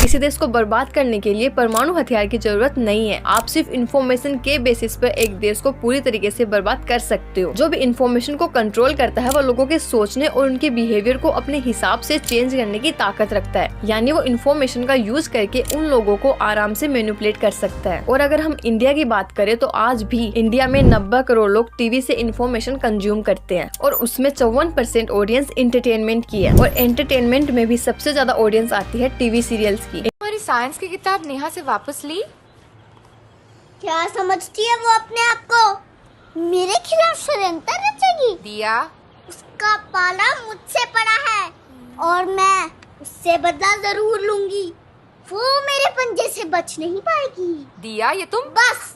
किसी देश को बर्बाद करने के लिए परमाणु हथियार की जरूरत नहीं है। आप सिर्फ इन्फॉर्मेशन के बेसिस पर एक देश को पूरी तरीके से बर्बाद कर सकते हो। जो भी इन्फॉर्मेशन को कंट्रोल करता है वो लोगों के सोचने और उनके बिहेवियर को अपने हिसाब से चेंज करने की ताकत रखता है। यानी वो इन्फॉर्मेशन का यूज करके उन लोगों को आराम से मैनिपुलेट कर सकता है। और अगर हम इंडिया की बात करें तो आज भी इंडिया में 90 करोड़ लोग टीवी से इन्फॉर्मेशन कंज्यूम करते हैं और उसमें 54% ऑडियंस इंटरटेनमेंट की है। और एंटरटेनमेंट में भी सबसे ज्यादा ऑडियंस आती है टीवी सीरियल्स की। हमारी साइंस की किताब नेहा से वापस ली। क्या समझती है वो अपने आप को? मेरे खिलाफ षड्यंत्र रचेगी? दिया, उसका पाला मुझसे पड़ा है और मैं उससे बदला जरूर लूंगी। वो मेरे पंजे से बच नहीं पाएगी। दिया, ये तुम बस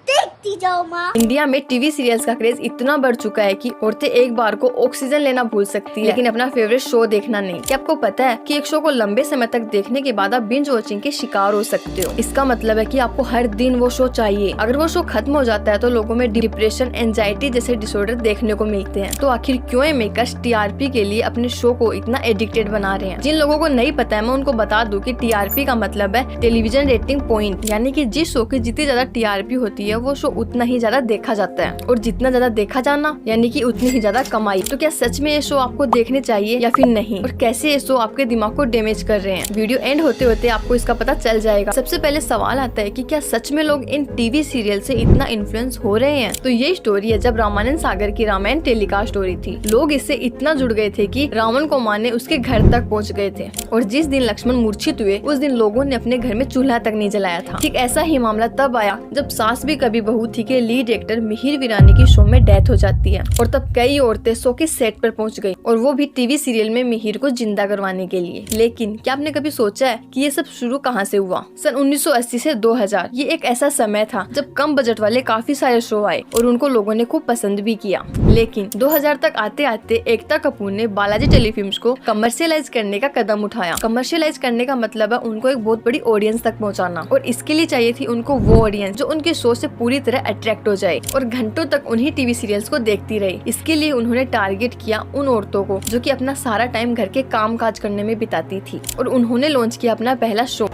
देखती जाओ माँ। इंडिया में टीवी सीरियल्स का क्रेज इतना बढ़ चुका है कि औरतें एक बार को ऑक्सीजन लेना भूल सकती है लेकिन अपना फेवरेट शो देखना नहीं। क्या आपको पता है कि एक शो को लंबे समय तक देखने के बाद आप बिंज वॉचिंग के शिकार हो सकते हो। इसका मतलब है कि आपको हर दिन वो शो चाहिए। अगर वो शो खत्म हो जाता है तो लोगों में डिप्रेशन, एंजाइटी जैसे डिसऑर्डर देखने को मिलते हैं। तो आखिर क्यों ये मेकर्स टीआरपी के लिए अपने शो को इतना एडिक्टेड बना रहे हैं? जिन लोगों को नहीं पता है मैं उनको बता दूं कि टीआरपी का मतलब है टेलीविजन रेटिंग पॉइंट, यानी कि जिस शो की जितनी ज्यादा टीआरपी होती है वो शो उतना ही ज्यादा देखा जाता है और जितना ज्यादा देखा जाना यानी कि उतनी ही ज्यादा कमाई। तो क्या सच में ये शो आपको देखने चाहिए या फिर नहीं, और कैसे ये शो आपके दिमाग को डैमेज कर रहे हैं? वीडियो एंड होते होते आपको इसका पता चल जाएगा। सबसे पहले सवाल आता है कि क्या सच में लोग इन टीवी सीरियल से इतना इन्फ्लुएंस हो रहे हैं? तो ये स्टोरी है जब रामानंद सागर की रामायण टेलीकास्ट हो रही थी। लोग इससे इतना जुड़ गए थे कि रावण को मारने उसके घर तक पहुँच गए थे और जिस दिन लक्ष्मण मूर्छित हुए उस दिन लोगों ने अपने घर में चूल्हा तक नहीं जलाया था। ठीक ऐसा ही मामला तब आया जब सास भी कभी बहू थी के लीड एक्टर मिहिर वीरानी की शो में डेथ हो जाती है और तब कई औरतें शो के सेट पर पहुंच गई और वो भी टीवी सीरियल में मिहिर को जिंदा करवाने के लिए। लेकिन क्या आपने कभी सोचा है कि ये सब शुरू कहां से हुआ? सन 1980 से 2000 ये एक ऐसा समय था जब कम बजट वाले काफी सारे शो आए और उनको लोगों ने खूब पसंद भी किया। लेकिन 2000 तक आते आते एकता कपूर ने बालाजी टेलीफिल्म्स को कमर्शियलाइज करने का कदम उठाया। कमर्शियलाइज करने का मतलब है उनको एक बहुत बड़ी ऑडियंस तक पहुँचाना, और इसके लिए चाहिए थी उनको वो ऑडियंस जो उनके शो से पूरी तरह अट्रैक्ट हो जाए और घंटों तक उन्हीं टीवी सीरियल्स को देखती रही। इसके लिए उन्होंने टारगेट किया उन औरतों को जो कि अपना सारा टाइम घर के काम काज करने में बिताती थी और उन्होंने लॉन्च किया अपना पहला शो।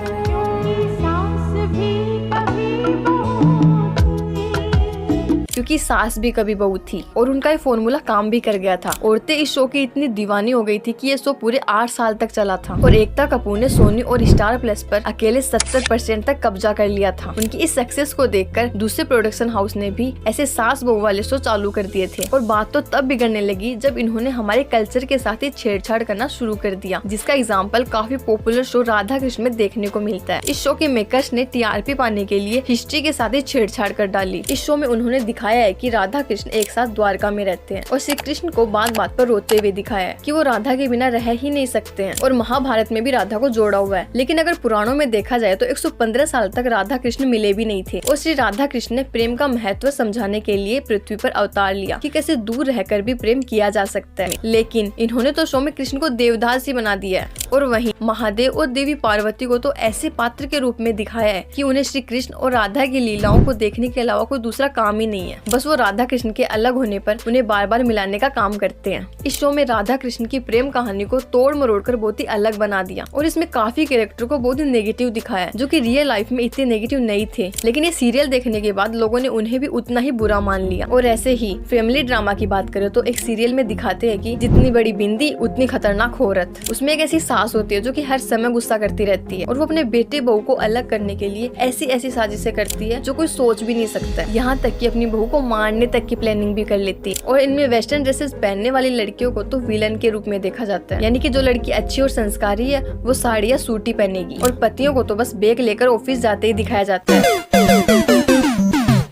क्योंकि सास भी कभी बहू थी और उनका ये फॉर्मूला काम भी कर गया था। औरतें इस शो की इतनी दीवानी हो गई थी कि ये शो पूरे 8 साल तक चला था और एकता कपूर ने सोनी और स्टार प्लस पर अकेले 70% तक कब्जा कर लिया था। उनकी इस सक्सेस को देखकर दूसरे प्रोडक्शन हाउस ने भी ऐसे सास बहू वाले शो चालू कर दिए थे और बात तो तब बिगड़ने लगी जब इन्होंने हमारे कल्चर के साथ ही छेड़छाड़ करना शुरू कर दिया, जिसका एग्जाम्पल काफी पॉपुलर शो राधा कृष्ण में देखने को मिलता है। इस शो के मेकर्स ने टीआरपी पाने के लिए हिस्ट्री के साथ ही छेड़छाड़ कर डाली। इस शो में उन्होंने दिखाया है कि राधा कृष्ण एक साथ द्वारका में रहते हैं और श्री कृष्ण को बात बात पर रोते हुए दिखाया है कि वो राधा के बिना रह ही नहीं सकते हैं, और महाभारत में भी राधा को जोड़ा हुआ है। लेकिन अगर पुराणों में देखा जाए तो 115 साल तक राधा कृष्ण मिले भी नहीं थे और श्री राधा कृष्ण ने प्रेम का महत्व समझाने के लिए पृथ्वी पर अवतार लिया कि कैसे दूर रहकर भी प्रेम किया जा सकता है। लेकिन इन्होंने तो शो में कृष्ण को देवदास ही बना दिया है और वहीं महादेव और देवी पार्वती को तो ऐसे पात्र के रूप में दिखाया है कि उन्हें श्री कृष्ण और राधा की लीलाओं को देखने के अलावा कोई दूसरा काम ही नहीं है। बस वो राधा कृष्ण के अलग होने पर उन्हें बार बार मिलाने का काम करते हैं। इस शो में राधा कृष्ण की प्रेम कहानी को तोड़ मरोड़ कर बहुत ही अलग बना दिया और इसमें काफी कैरेक्टर को बहुत ही नेगेटिव दिखाया जो कि रियल लाइफ में इतने नेगेटिव नहीं थे। लेकिन ये सीरियल देखने के बाद लोगों ने उन्हें भी उतना ही बुरा मान लिया। और ऐसे ही फैमिली ड्रामा की बात करें तो एक सीरियल में दिखाते हैं कि जितनी बड़ी बिंदी उतनी खतरनाक औरत। उसमें एक ऐसी सास होती है जो कि हर समय गुस्सा करती रहती है और वो अपने बेटे बहू को अलग करने के लिए ऐसी ऐसी साजिशें करती है जो कोई सोच भी नहीं सकता। यहाँ तक कि अपनी बहू को मारने तक की प्लानिंग भी कर लेती है। और इनमें वेस्टर्न ड्रेसेस पहनने वाली लड़कियों को तो विलन के रूप में देखा जाता है, यानी कि जो लड़की अच्छी और संस्कारी है वो साड़ी या सूट ही पहनेगी और पतियों को तो बस बैग लेकर ऑफिस जाते ही दिखाया जाता है।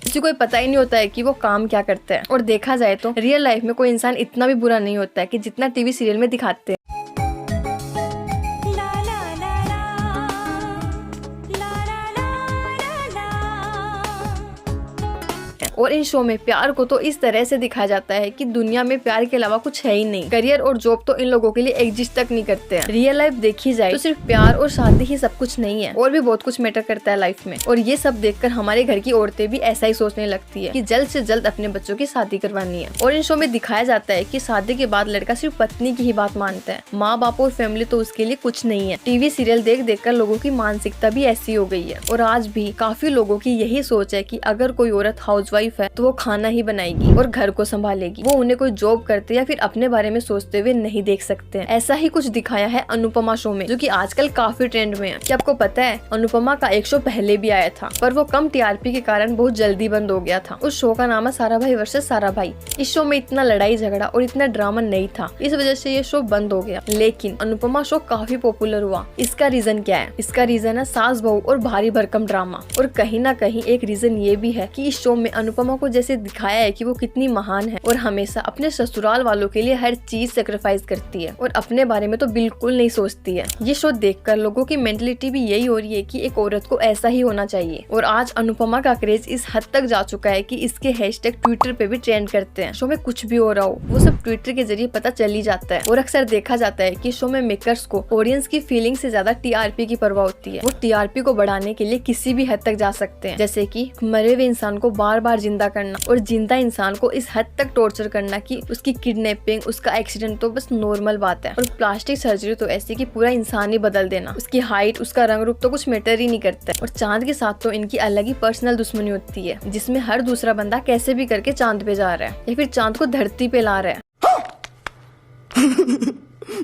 किसी को पता ही नहीं होता है कि वो काम क्या करता है। और देखा जाए तो रियल लाइफ में कोई इंसान इतना भी बुरा नहीं होता है कि जितना टीवी सीरियल में दिखाते हैं। और इन शो में प्यार को तो इस तरह से दिखाया जाता है कि दुनिया में प्यार के अलावा कुछ है ही नहीं। करियर और जॉब तो इन लोगों के लिए एग्जिस्ट तक नहीं करते हैं। रियल लाइफ देखी जाए तो सिर्फ प्यार और शादी ही सब कुछ नहीं है, और भी बहुत कुछ मैटर करता है लाइफ में। और ये सब देखकर हमारे घर की औरतें भी ऐसा ही सोचने लगती है कि जल्द से जल्द अपने बच्चों की शादी करवानी है। और इन शो में दिखाया जाता है कि शादी के बाद लड़का सिर्फ पत्नी की ही बात मानता है, माँ बाप और फैमिली तो उसके लिए कुछ नहीं है। टीवी सीरियल देख देख कर लोगों की मानसिकता भी ऐसी हो गई है। और आज भी काफी लोगों की यही सोच है कि अगर कोई औरत हाउसवाइफ है तो वो खाना ही बनाएगी और घर को संभालेगी, वो उन्हें कोई जॉब करते या फिर अपने बारे में सोचते हुए नहीं देख सकते हैं। ऐसा ही कुछ दिखाया है अनुपमा शो में, जो कि आजकल काफी ट्रेंड में है। क्या आपको पता है अनुपमा का एक शो पहले भी आया था, पर वो कम टीआरपी के कारण बहुत जल्दी बंद हो गया था। उस शो का नाम है सारा भाई वर्सेस सारा भाई। इस शो में इतना लड़ाई झगड़ा और इतना ड्रामा नहीं था, इस वजह से ये शो बंद हो गया। लेकिन अनुपमा शो काफी पॉपुलर हुआ। इसका रीजन क्या है? इसका रीजन है सास बहू और भारी भरकम ड्रामा। और कहीं ना कहीं एक रीजन ये भी है कि इस शो में अनुपमा को जैसे दिखाया है कि वो कितनी महान है और हमेशा अपने ससुराल वालों के लिए हर चीज सेक्रीफाइस करती है और अपने बारे में तो बिल्कुल नहीं सोचती है। ये शो देखकर लोगों की मेंटलिटी भी यही हो रही है कि एक औरत को ऐसा ही होना चाहिए। और आज अनुपमा का क्रेज इस हद तक जा चुका है कि इसके हैशटैग ट्विटर पे भी ट्रेंड करते हैं। शो में कुछ भी हो रहा हो वो सब ट्विटर के जरिए पता चल ही जाता है। और अक्सर देखा जाता है कि शो में मेकर्स को ऑडियंस की फीलिंग से ज्यादा टीआरपी की परवाह होती है। वो टीआरपी को बढ़ाने के लिए किसी भी हद तक जा सकते हैं, जैसे कि मरे हुए इंसान को बार बार जिंदा करना और जिंदा इंसान को इस हद तक टॉर्चर करना कि उसकी किडनैपिंग, उसका एक्सीडेंट तो बस नॉर्मल बात है। और प्लास्टिक सर्जरी तो ऐसी कि पूरा इंसान ही बदल देना। उसकी हाइट, उसका रंग रूप तो कुछ मैटर ही नहीं करता है। और चांद के साथ तो इनकी अलग ही पर्सनल दुश्मनी होती है, जिसमें हर दूसरा बंदा कैसे भी करके चांद पे जा रहा है या फिर चांद को धरती पे ला रहा है।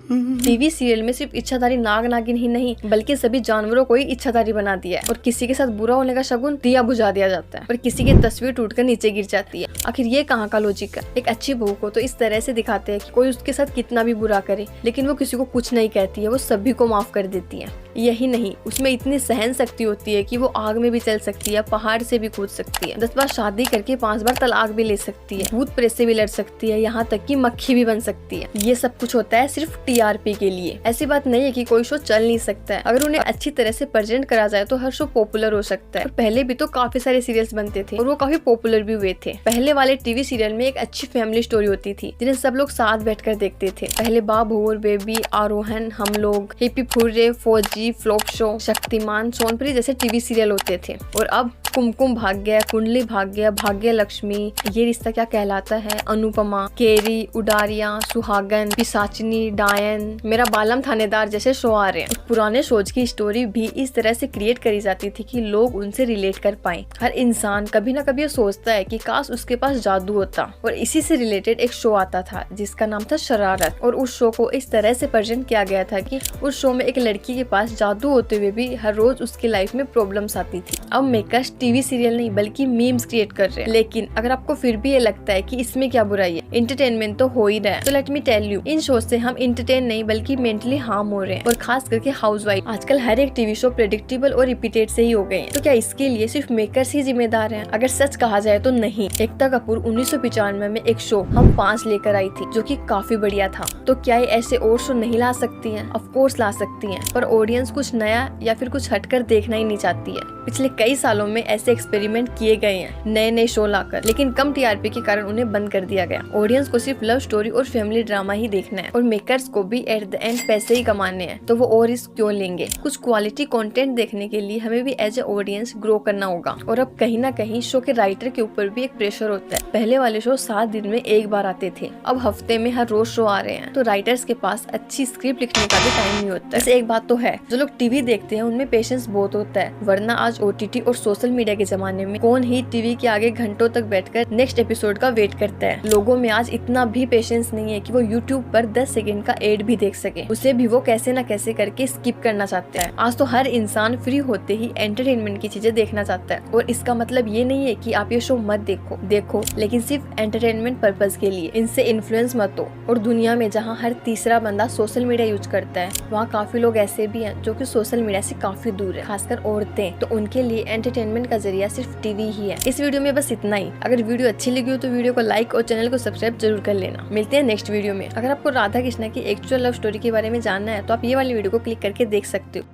टीवी सीरियल में सिर्फ इच्छाधारी नाग नागिन ही नहीं बल्कि सभी जानवरों को ही इच्छाधारी बना दिया है। और किसी के साथ बुरा होने का शगुन दिया बुझा दिया जाता है और किसी की तस्वीर टूटकर नीचे गिर जाती है। आखिर ये कहाँ का लॉजिक है? एक अच्छी बहू को तो इस तरह से दिखाते हैं कि कोई उसके साथ कितना भी बुरा करे लेकिन वो किसी को कुछ नहीं कहती है, वो सभी को माफ कर देती है। यही नहीं, उसमें इतनी सहन शक्ति होती है कि वो आग में भी चल सकती है, पहाड़ से भी कूद सकती है, 10 बार शादी करके 5 बार तलाक भी ले सकती है, भूत प्रेत से भी लड़ सकती है, यहाँ तक कि मक्खी भी बन सकती है। ये सब कुछ होता है सिर्फ टीआरपी के लिए। ऐसी बात नहीं है कि कोई शो चल नहीं सकता है, अगर उन्हें अच्छी तरह से प्रेजेंट करा जाए तो हर शो पॉपुलर हो सकता है। और पहले भी तो काफी सारे सीरियल्स बनते थे और वो काफी पॉपुलर भी हुए थे। पहले वाले टीवी सीरियल में एक अच्छी फैमिली स्टोरी होती थी जिन्हें सब लोग साथ बैठकर देखते थे। पहले बाबू और बेबी, आरोहन, हम लोग, हिप्पी फुर्रे, फौजी, फ्लॉप शो, शक्तिमान, सोनपरी जैसे टीवी सीरियल होते थे। और अब कुमकुम भाग्य, कुंडली भाग्य, भाग्य लक्ष्मी, ये रिश्ता क्या कहलाता है, अनुपमा, केरी, उडारिया, सुहागन, पिशाचिनी, डायन, मेरा बालम थानेदार जैसे शो आ रहे हैं। पुराने शोज की स्टोरी भी इस तरह से क्रिएट करी जाती थी कि लोग उनसे रिलेट कर पाए। हर इंसान कभी ना कभी ये सोचता है कि काश उसके पास जादू होता। और इसी से रिलेटेड एक शो आता था जिसका नाम था शरारत। और उस शो को इस तरह से प्रेजेंट किया गया था कि उस शो में एक लड़की के पास जादू होते हुए भी हर रोज उसकी लाइफ में प्रॉब्लम्स आती थी। अब मेकर्स टीवी सीरियल नहीं बल्कि मीम्स क्रिएट कर रहे हैं। लेकिन अगर आपको फिर भी ये लगता है कि इसमें क्या बुराई है, एंटरटेनमेंट तो हो ही रहा है, तो लेट मी टेल यू, इन शो से हम एंटरटेन नहीं बल्कि मेंटली हार्म हो रहे हैं। और खास करके हाउसवाइफ, आजकल हर एक टीवी शो प्रेडिक्टेबल और रिपीटेड से ही हो गए हैं। तो क्या इसके लिए सिर्फ मेकर्स ही जिम्मेदार हैं? अगर सच कहा जाए तो नहीं। एकता कपूर 1995 में एक शो हम 5 लेकर आई थी जो कि काफी बढ़िया था। तो क्या ये ऐसे और शो नहीं ला सकती हैं? ऑफ कोर्स ला सकती हैं, पर ऑडियंस कुछ नया या फिर कुछ हटकर देखना ही नहीं चाहती है। पिछले कई सालों में ऐसे एक्सपेरिमेंट किए गए हैं नए नए शो लाकर, लेकिन कम टीआरपी के कारण उन्हें बंद कर दिया गया। ऑडियंस को सिर्फ लव स्टोरी और फैमिली ड्रामा ही देखना है और मेकर्स को भी एट द एंड पैसे ही कमाने हैं, तो वो और रिस्क क्यों लेंगे? कुछ क्वालिटी कंटेंट देखने के लिए हमें भी एज ए ऑडियंस ग्रो करना होगा। और अब कहीं ना कहीं शो के राइटर के ऊपर भी एक प्रेशर होता है। पहले वाले शो 7 दिन में एक बार आते थे, अब हफ्ते में हर रोज शो आ रहे हैं। तो राइटर्स के पास अच्छी स्क्रिप्ट लिखने का भी टाइम नहीं होता। वैसे एक बात तो है, जो लोग टीवी देखते हैं उनमें पेशेंस बहुत होता है, वरना आज ओटीटी और सोशल मीडिया के जमाने में कौन ही टीवी के आगे घंटों तक बैठकर नेक्स्ट एपिसोड का वेट करता है। लोगों में आज इतना भी पेशेंस नहीं है कि वो यूट्यूब पर 10 सेकंड का एड भी देख सके, उसे भी वो कैसे न कैसे करके स्किप करना चाहता है। आज तो हर इंसान फ्री होते ही एंटरटेनमेंट की चीजें देखना चाहता है। और इसका मतलब ये नहीं है कि आप ये शो मत देखो, लेकिन सिर्फ एंटरटेनमेंट पर्पज के लिए। इनसे इन्फ्लुएंस मत हो। और दुनिया में जहाँ हर तीसरा बंदा सोशल मीडिया यूज करता है, वहाँ काफी लोग ऐसे भी हैं जो कि सोशल मीडिया से काफी दूर है, खासकर औरतें। तो उनके लिए एंटरटेनमेंट का जरिया सिर्फ टीवी ही है। इस वीडियो में बस इतना ही। अगर वीडियो अच्छी लगी हो तो वीडियो को लाइक और चैनल को सब्सक्राइब जरूर कर लेना। मिलते हैं नेक्स्ट वीडियो में। अगर आपको राधा कृष्णा की एक्चुअल लव स्टोरी के बारे में जानना है तो आप ये वाली वीडियो को क्लिक करके देख सकते हो।